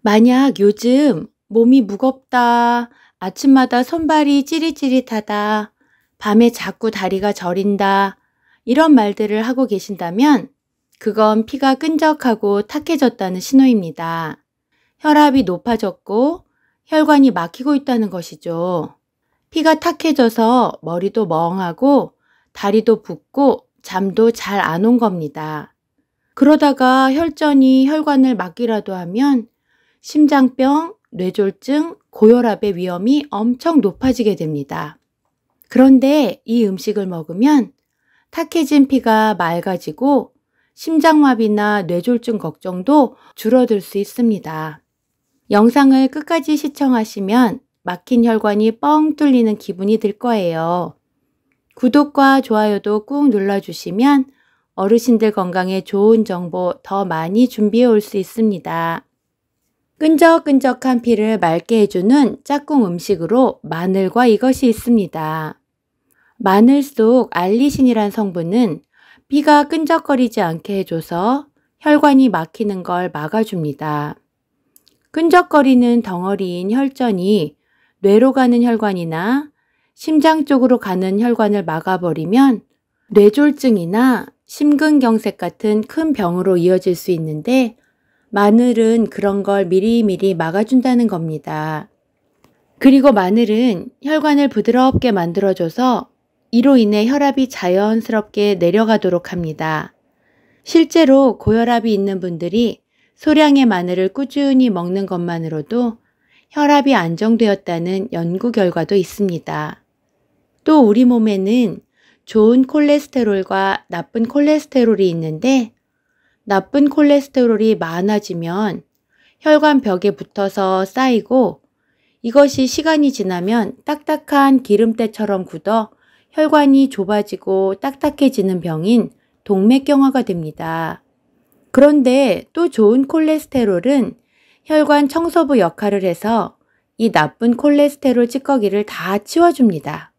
만약 요즘 몸이 무겁다, 아침마다 손발이 찌릿찌릿하다, 밤에 자꾸 다리가 저린다, 이런 말들을 하고 계신다면 그건 피가 끈적하고 탁해졌다는 신호입니다. 혈압이 높아졌고 혈관이 막히고 있다는 것이죠. 피가 탁해져서 머리도 멍하고 다리도 붓고 잠도 잘 안 온 겁니다. 그러다가 혈전이 혈관을 막기라도 하면 심장병, 뇌졸중, 고혈압의 위험이 엄청 높아지게 됩니다. 그런데 이 음식을 먹으면 탁해진 피가 맑아지고 심장마비나 뇌졸중 걱정도 줄어들 수 있습니다. 영상을 끝까지 시청하시면 막힌 혈관이 뻥 뚫리는 기분이 들 거예요. 구독과 좋아요도 꾹 눌러주시면 어르신들 건강에 좋은 정보 더 많이 준비해 올 수 있습니다. 끈적끈적한 피를 맑게 해주는 짝꿍 음식으로 마늘과 이것이 있습니다. 마늘 속 알리신이란 성분은 피가 끈적거리지 않게 해줘서 혈관이 막히는 걸 막아줍니다. 끈적거리는 덩어리인 혈전이 뇌로 가는 혈관이나 심장 쪽으로 가는 혈관을 막아버리면 뇌졸중이나 심근경색 같은 큰 병으로 이어질 수 있는데 마늘은 그런 걸 미리미리 막아준다는 겁니다. 그리고 마늘은 혈관을 부드럽게 만들어줘서 이로 인해 혈압이 자연스럽게 내려가도록 합니다. 실제로 고혈압이 있는 분들이 소량의 마늘을 꾸준히 먹는 것만으로도 혈압이 안정되었다는 연구 결과도 있습니다. 또 우리 몸에는 좋은 콜레스테롤과 나쁜 콜레스테롤이 있는데 나쁜 콜레스테롤이 많아지면 혈관 벽에 붙어서 쌓이고 이것이 시간이 지나면 딱딱한 기름때처럼 굳어 혈관이 좁아지고 딱딱해지는 병인 동맥경화가 됩니다. 그런데 또 좋은 콜레스테롤은 혈관 청소부 역할을 해서 이 나쁜 콜레스테롤 찌꺼기를 다 치워줍니다.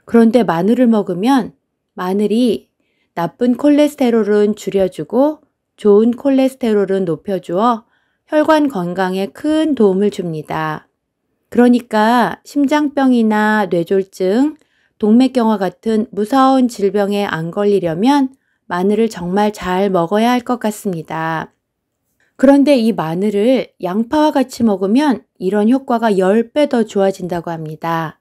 그런데 마늘을 먹으면 마늘이 나쁜 콜레스테롤은 줄여주고 좋은 콜레스테롤은 높여주어 혈관 건강에 큰 도움을 줍니다. 그러니까 심장병이나 뇌졸중, 동맥경화 같은 무서운 질병에 안 걸리려면 마늘을 정말 잘 먹어야 할 것 같습니다. 그런데 이 마늘을 양파와 같이 먹으면 이런 효과가 10배 더 좋아진다고 합니다.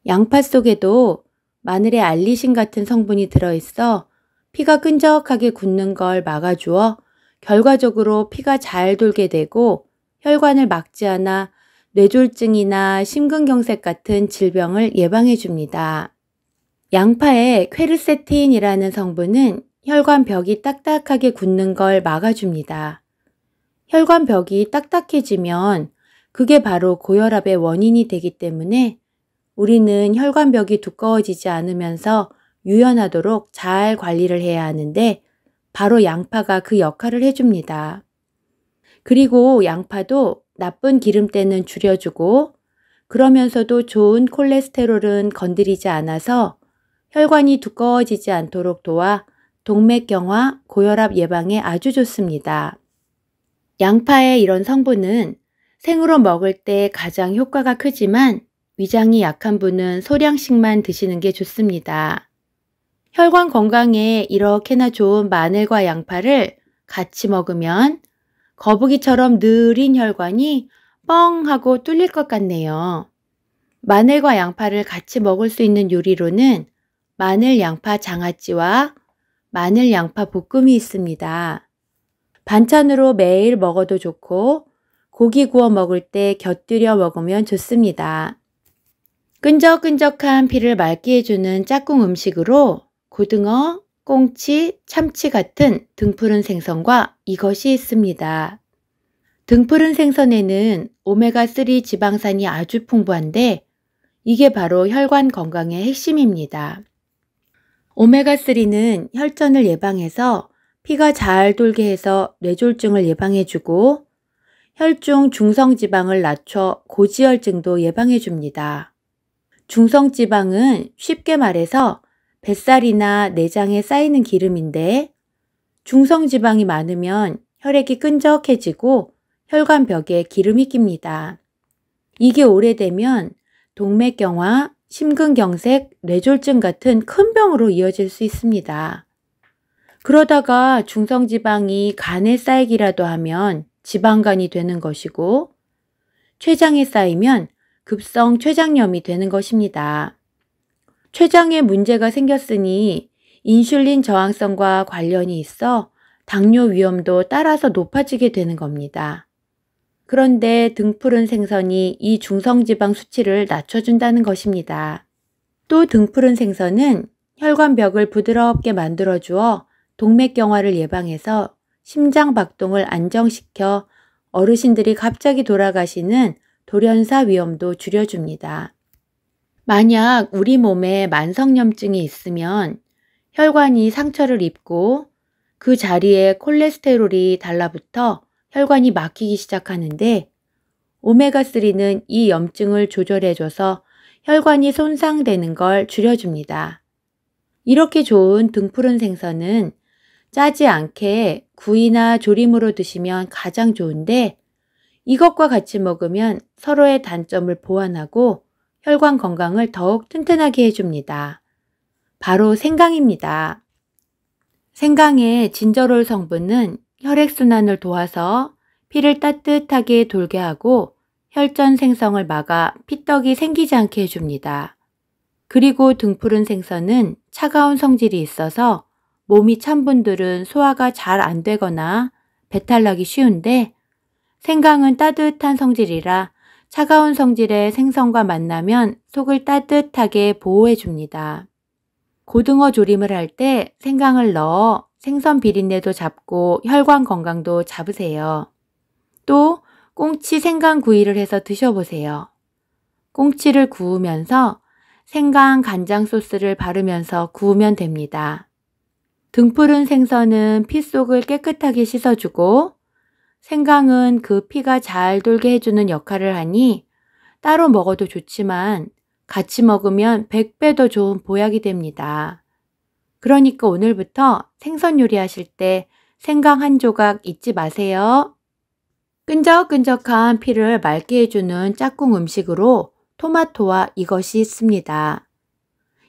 양파 속에도 마늘의 알리신 같은 성분이 들어있어 피가 끈적하게 굳는 걸 막아주어 결과적으로 피가 잘 돌게 되고 혈관을 막지 않아 뇌졸중이나 심근경색 같은 질병을 예방해 줍니다. 양파의 퀘르세틴이라는 성분은 혈관 벽이 딱딱하게 굳는 걸 막아줍니다. 혈관 벽이 딱딱해지면 그게 바로 고혈압의 원인이 되기 때문에 우리는 혈관 벽이 두꺼워지지 않으면서 유연하도록 잘 관리를 해야 하는데 바로 양파가 그 역할을 해줍니다. 그리고 양파도 나쁜 기름때는 줄여주고 그러면서도 좋은 콜레스테롤은 건드리지 않아서 혈관이 두꺼워지지 않도록 도와 동맥경화, 고혈압 예방에 아주 좋습니다. 양파의 이런 성분은 생으로 먹을 때 가장 효과가 크지만 위장이 약한 분은 소량씩만 드시는 게 좋습니다. 혈관 건강에 이렇게나 좋은 마늘과 양파를 같이 먹으면 거북이처럼 느린 혈관이 뻥 하고 뚫릴 것 같네요. 마늘과 양파를 같이 먹을 수 있는 요리로는 마늘 양파 장아찌와 마늘 양파 볶음이 있습니다. 반찬으로 매일 먹어도 좋고 고기 구워 먹을 때 곁들여 먹으면 좋습니다. 끈적끈적한 피를 맑게 해주는 짝꿍 음식으로 고등어, 꽁치, 참치 같은 등푸른 생선과 이것이 있습니다. 등푸른 생선에는 오메가3 지방산이 아주 풍부한데 이게 바로 혈관 건강의 핵심입니다. 오메가3는 혈전을 예방해서 피가 잘 돌게 해서 뇌졸중을 예방해주고 혈중 중성지방을 낮춰 고지혈증도 예방해줍니다. 중성지방은 쉽게 말해서 뱃살이나 내장에 쌓이는 기름인데 중성지방이 많으면 혈액이 끈적해지고 혈관벽에 기름이 낍니다. 이게 오래되면 동맥경화, 심근경색, 뇌졸중 같은 큰 병으로 이어질 수 있습니다. 그러다가 중성지방이 간에 쌓이기라도 하면 지방간이 되는 것이고, 췌장에 쌓이면 급성 췌장염이 되는 것입니다. 췌장에 문제가 생겼으니 인슐린 저항성과 관련이 있어 당뇨 위험도 따라서 높아지게 되는 겁니다. 그런데 등푸른 생선이 이 중성지방 수치를 낮춰준다는 것입니다. 또 등푸른 생선은 혈관벽을 부드럽게 만들어주어 동맥경화를 예방해서 심장 박동을 안정시켜 어르신들이 갑자기 돌아가시는 돌연사 위험도 줄여줍니다. 만약 우리 몸에 만성염증이 있으면 혈관이 상처를 입고 그 자리에 콜레스테롤이 달라붙어 혈관이 막히기 시작하는데, 오메가3는 이 염증을 조절해줘서 혈관이 손상되는 걸 줄여줍니다. 이렇게 좋은 등푸른 생선은 짜지 않게 구이나 조림으로 드시면 가장 좋은데, 이것과 같이 먹으면 서로의 단점을 보완하고 혈관 건강을 더욱 튼튼하게 해줍니다. 바로 생강입니다. 생강의 진저롤 성분은 혈액순환을 도와서 피를 따뜻하게 돌게 하고 혈전 생성을 막아 피떡이 생기지 않게 해줍니다. 그리고 등푸른 생선은 차가운 성질이 있어서 몸이 찬 분들은 소화가 잘 안 되거나 배탈 나기 쉬운데, 생강은 따뜻한 성질이라 차가운 성질의 생선과 만나면 속을 따뜻하게 보호해줍니다. 고등어 조림을 할 때 생강을 넣어 생선 비린내도 잡고 혈관 건강도 잡으세요. 또 꽁치 생강 구이를 해서 드셔보세요. 꽁치를 구우면서 생강 간장 소스를 바르면서 구우면 됩니다. 등푸른 생선은 피 속을 깨끗하게 씻어주고, 생강은 그 피가 잘 돌게 해주는 역할을 하니 따로 먹어도 좋지만 같이 먹으면 100배 더 좋은 보약이 됩니다. 그러니까 오늘부터 생선 요리하실 때 생강 한 조각 잊지 마세요. 끈적끈적한 피를 맑게 해주는 짝꿍 음식으로 토마토와 이것이 있습니다.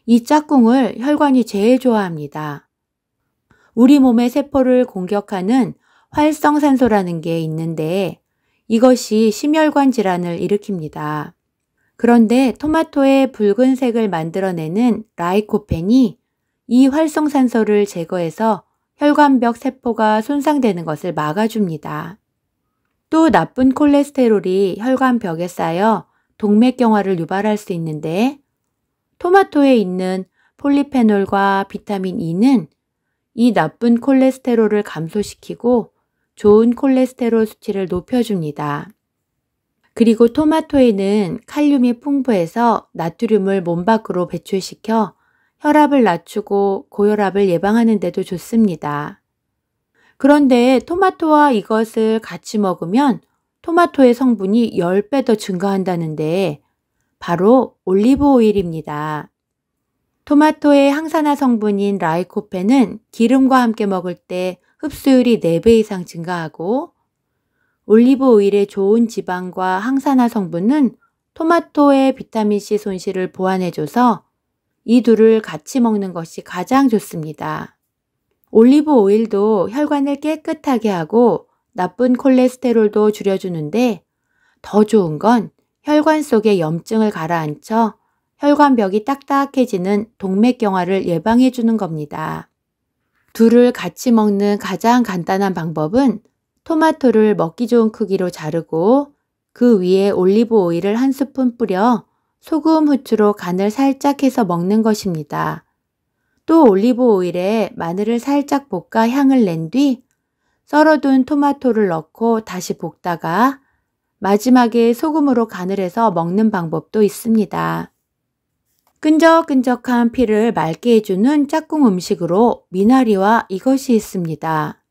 이 짝꿍을 혈관이 제일 좋아합니다. 우리 몸의 세포를 공격하는 활성산소라는 게 있는데, 이것이 심혈관 질환을 일으킵니다. 그런데 토마토의 붉은색을 만들어내는 라이코펜이 이 활성산소를 제거해서 혈관벽 세포가 손상되는 것을 막아줍니다. 또 나쁜 콜레스테롤이 혈관벽에 쌓여 동맥경화를 유발할 수 있는데, 토마토에 있는 폴리페놀과 비타민 E는 이 나쁜 콜레스테롤을 감소시키고 좋은 콜레스테롤 수치를 높여줍니다. 그리고 토마토에는 칼륨이 풍부해서 나트륨을 몸 밖으로 배출시켜 혈압을 낮추고 고혈압을 예방하는 데도 좋습니다. 그런데 토마토와 이것을 같이 먹으면 토마토의 성분이 10배 더 증가한다는데, 바로 올리브 오일입니다. 토마토의 항산화 성분인 라이코펜은 기름과 함께 먹을 때 흡수율이 4배 이상 증가하고, 올리브 오일의 좋은 지방과 항산화 성분은 토마토의 비타민C 손실을 보완해줘서 이 둘을 같이 먹는 것이 가장 좋습니다. 올리브 오일도 혈관을 깨끗하게 하고 나쁜 콜레스테롤도 줄여주는데, 더 좋은 건 혈관 속의 염증을 가라앉혀 혈관벽이 딱딱해지는 동맥경화를 예방해주는 겁니다. 둘을 같이 먹는 가장 간단한 방법은 토마토를 먹기 좋은 크기로 자르고 그 위에 올리브 오일을 한 스푼 뿌려 소금, 후추로 간을 살짝 해서 먹는 것입니다. 또 올리브 오일에 마늘을 살짝 볶아 향을 낸 뒤 썰어둔 토마토를 넣고 다시 볶다가 마지막에 소금으로 간을 해서 먹는 방법도 있습니다. 끈적끈적한 피를 맑게 해주는 짝꿍 음식으로 미나리와 이것이 있습니다.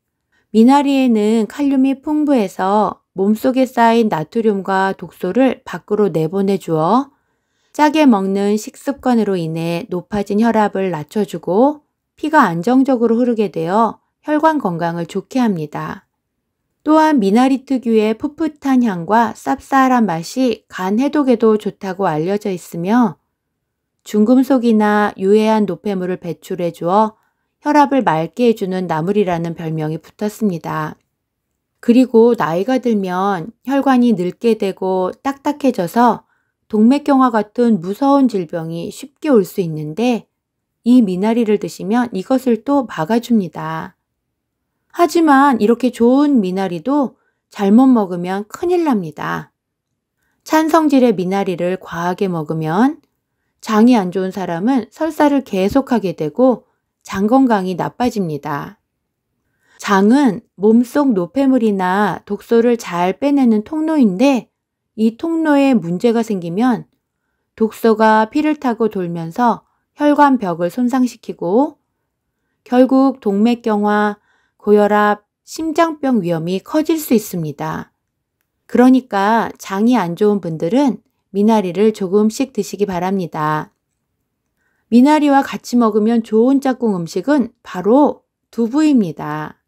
미나리에는 칼륨이 풍부해서 몸속에 쌓인 나트륨과 독소를 밖으로 내보내주어 짜게 먹는 식습관으로 인해 높아진 혈압을 낮춰주고 피가 안정적으로 흐르게 되어 혈관 건강을 좋게 합니다. 또한 미나리 특유의 풋풋한 향과 쌉쌀한 맛이 간 해독에도 좋다고 알려져 있으며 중금속이나 유해한 노폐물을 배출해 주어 혈압을 맑게 해주는 나물이라는 별명이 붙었습니다. 그리고 나이가 들면 혈관이 늙게 되고 딱딱해져서 동맥경화 같은 무서운 질병이 쉽게 올 수 있는데 이 미나리를 드시면 이것을 또 막아줍니다. 하지만 이렇게 좋은 미나리도 잘못 먹으면 큰일 납니다. 찬성질의 미나리를 과하게 먹으면 장이 안 좋은 사람은 설사를 계속하게 되고 장 건강이 나빠집니다. 장은 몸속 노폐물이나 독소를 잘 빼내는 통로인데 이 통로에 문제가 생기면 독소가 피를 타고 돌면서 혈관벽을 손상시키고 결국 동맥경화, 고혈압, 심장병 위험이 커질 수 있습니다. 그러니까 장이 안 좋은 분들은 미나리를 조금씩 드시기 바랍니다. 미나리와 같이 먹으면 좋은 짝꿍 음식은 바로 두부입니다.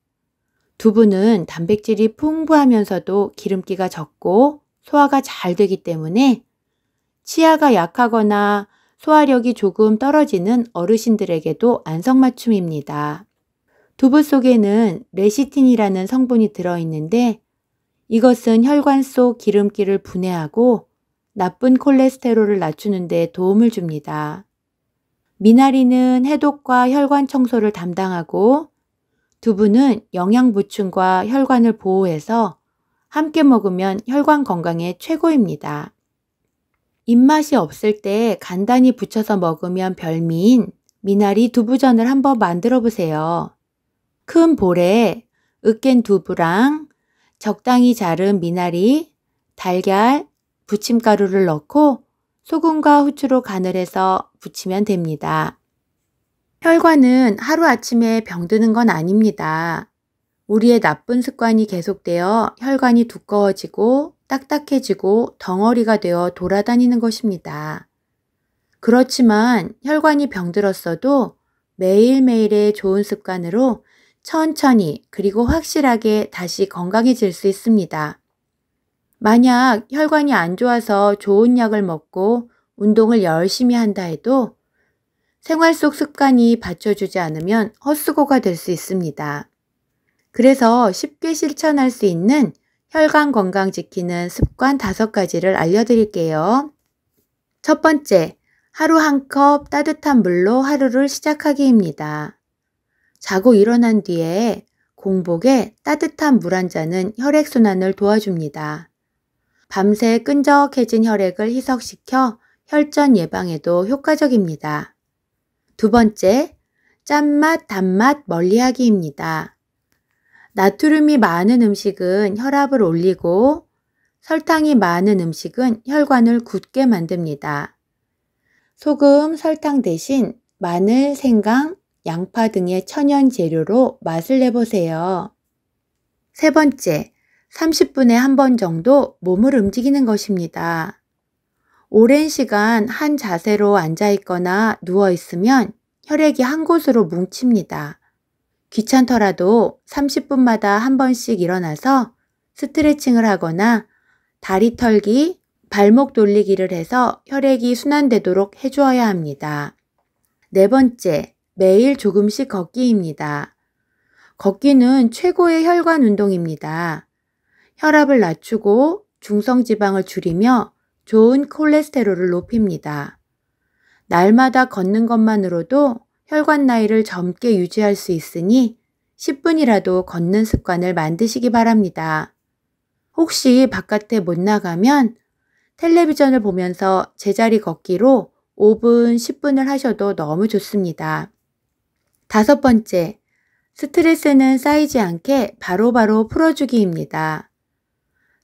두부는 단백질이 풍부하면서도 기름기가 적고 소화가 잘 되기 때문에 치아가 약하거나 소화력이 조금 떨어지는 어르신들에게도 안성맞춤입니다. 두부 속에는 레시틴이라는 성분이 들어있는데 이것은 혈관 속 기름기를 분해하고 나쁜 콜레스테롤을 낮추는 데 도움을 줍니다. 미나리는 해독과 혈관 청소를 담당하고 두부는 영양 보충과 혈관을 보호해서 함께 먹으면 혈관 건강에 최고입니다. 입맛이 없을 때 간단히 부쳐서 먹으면 별미인 미나리 두부전을 한번 만들어 보세요. 큰 볼에 으깬 두부랑 적당히 자른 미나리, 달걀, 부침가루를 넣고 소금과 후추로 간을 해서 부치면 됩니다. 혈관은 하루아침에 병드는 건 아닙니다. 우리의 나쁜 습관이 계속되어 혈관이 두꺼워지고 딱딱해지고 덩어리가 되어 돌아다니는 것입니다. 그렇지만 혈관이 병들었어도 매일매일의 좋은 습관으로 천천히 그리고 확실하게 다시 건강해질 수 있습니다. 만약 혈관이 안 좋아서 좋은 약을 먹고 운동을 열심히 한다 해도 생활 속 습관이 받쳐주지 않으면 헛수고가 될 수 있습니다. 그래서 쉽게 실천할 수 있는 혈관 건강 지키는 습관 5가지를 알려드릴게요. 첫 번째, 하루 1컵 따뜻한 물로 하루를 시작하기입니다. 자고 일어난 뒤에 공복에 따뜻한 물 한 잔은 혈액순환을 도와줍니다. 밤새 끈적해진 혈액을 희석시켜 혈전 예방에도 효과적입니다. 두 번째, 짠맛, 단맛 멀리하기입니다. 나트륨이 많은 음식은 혈압을 올리고 설탕이 많은 음식은 혈관을 굳게 만듭니다. 소금, 설탕 대신 마늘, 생강, 양파 등의 천연 재료로 맛을 내보세요. 세 번째, 30분에 한 번 정도 몸을 움직이는 것입니다. 오랜 시간 한 자세로 앉아 있거나 누워 있으면 혈액이 한 곳으로 뭉칩니다. 귀찮더라도 30분마다 한 번씩 일어나서 스트레칭을 하거나 다리 털기, 발목 돌리기를 해서 혈액이 순환되도록 해주어야 합니다. 네 번째, 매일 조금씩 걷기입니다. 걷기는 최고의 혈관 운동입니다. 혈압을 낮추고 중성지방을 줄이며 좋은 콜레스테롤을 높입니다. 날마다 걷는 것만으로도 혈관 나이를 젊게 유지할 수 있으니 10분이라도 걷는 습관을 만드시기 바랍니다. 혹시 바깥에 못 나가면 텔레비전을 보면서 제자리 걷기로 5분, 10분을 하셔도 너무 좋습니다. 5번째, 스트레스는 쌓이지 않게 바로바로 풀어주기입니다.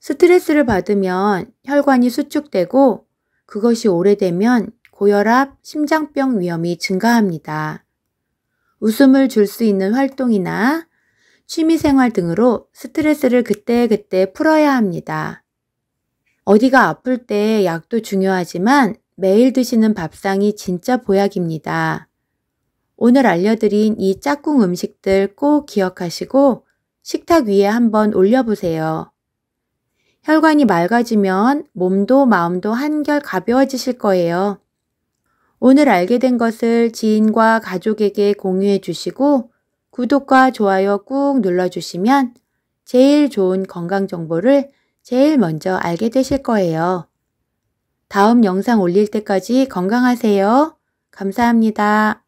스트레스를 받으면 혈관이 수축되고 그것이 오래되면 고혈압, 심장병 위험이 증가합니다. 웃음을 줄 수 있는 활동이나 취미생활 등으로 스트레스를 그때그때 풀어야 합니다. 어디가 아플 때 약도 중요하지만 매일 드시는 밥상이 진짜 보약입니다. 오늘 알려드린 이 짝꿍 음식들 꼭 기억하시고 식탁 위에 한번 올려보세요. 혈관이 맑아지면 몸도 마음도 한결 가벼워지실 거예요. 오늘 알게 된 것을 지인과 가족에게 공유해 주시고 구독과 좋아요 꾹 눌러주시면 제일 좋은 건강 정보를 제일 먼저 알게 되실 거예요. 다음 영상 올릴 때까지 건강하세요. 감사합니다.